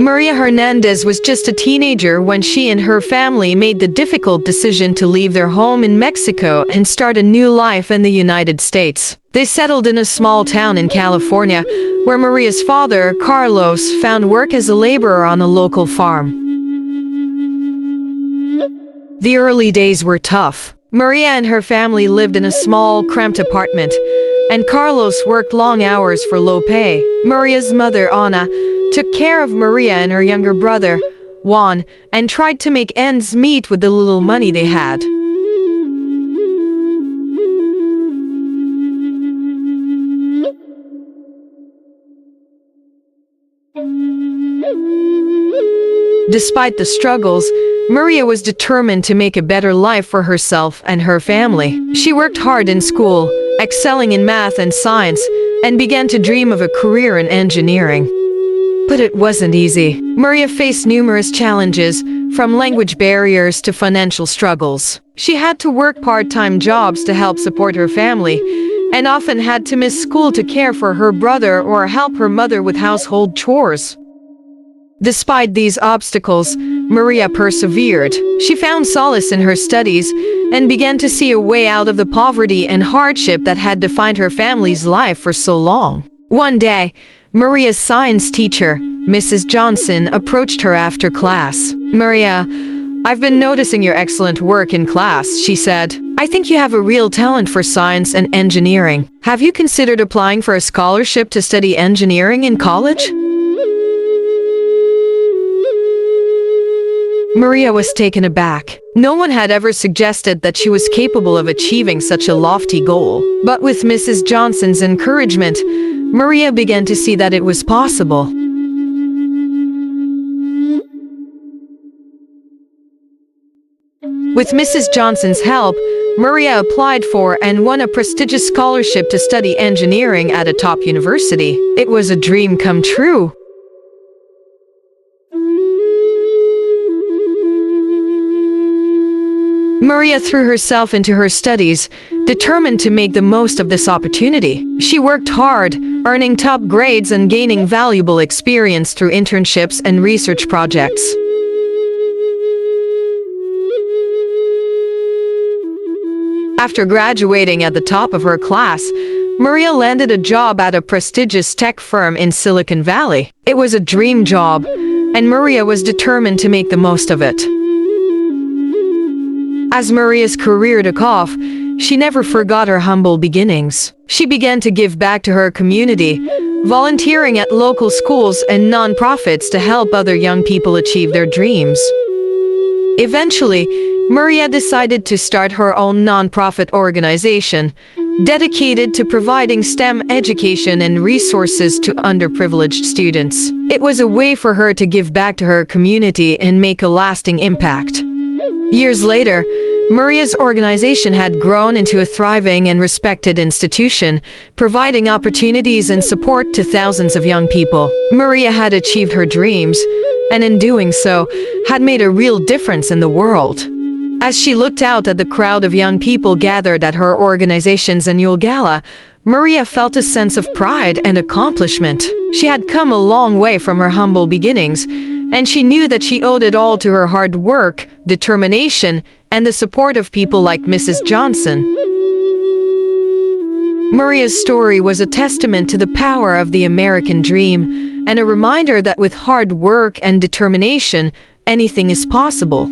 Maria Hernandez was just a teenager when she and her family made the difficult decision to leave their home in Mexico and start a new life in the United States. They settled in a small town in California, where Maria's father, Carlos, found work as a laborer on a local farm. The early days were tough. Maria and her family lived in a small, cramped apartment, and Carlos worked long hours for low pay. Maria's mother, Ana, took care of Maria and her younger brother, Juan, and tried to make ends meet with the little money they had. Despite the struggles, Maria was determined to make a better life for herself and her family. She worked hard in school, excelling in math and science, and began to dream of a career in engineering. But it wasn't easy. Maria faced numerous challenges, from language barriers to financial struggles. She had to work part-time jobs to help support her family, and often had to miss school to care for her brother or help her mother with household chores. Despite these obstacles, Maria persevered. She found solace in her studies and began to see a way out of the poverty and hardship that had defined her family's life for so long. One day, Maria's science teacher, Mrs. Johnson, approached her after class. "Maria, I've been noticing your excellent work in class," she said. "I think you have a real talent for science and engineering. Have you considered applying for a scholarship to study engineering in college?" Maria was taken aback. No one had ever suggested that she was capable of achieving such a lofty goal. But with Mrs. Johnson's encouragement, Maria began to see that it was possible. With Mrs. Johnson's help, Maria applied for and won a prestigious scholarship to study engineering at a top university. It was a dream come true. Maria threw herself into her studies, determined to make the most of this opportunity. She worked hard, earning top grades and gaining valuable experience through internships and research projects. After graduating at the top of her class, Maria landed a job at a prestigious tech firm in Silicon Valley. It was a dream job, and Maria was determined to make the most of it. As Maria's career took off, she never forgot her humble beginnings. She began to give back to her community, volunteering at local schools and nonprofits to help other young people achieve their dreams. Eventually, Maria decided to start her own nonprofit organization, dedicated to providing STEM education and resources to underprivileged students. It was a way for her to give back to her community and make a lasting impact. Years later, Maria's organization had grown into a thriving and respected institution, providing opportunities and support to thousands of young people. Maria had achieved her dreams, and in doing so, had made a real difference in the world. As she looked out at the crowd of young people gathered at her organization's annual gala, Maria felt a sense of pride and accomplishment. She had come a long way from her humble beginnings, and she knew that she owed it all to her hard work, determination, and the support of people like Mrs. Johnson. Maria's story was a testament to the power of the American dream, and a reminder that with hard work and determination, anything is possible.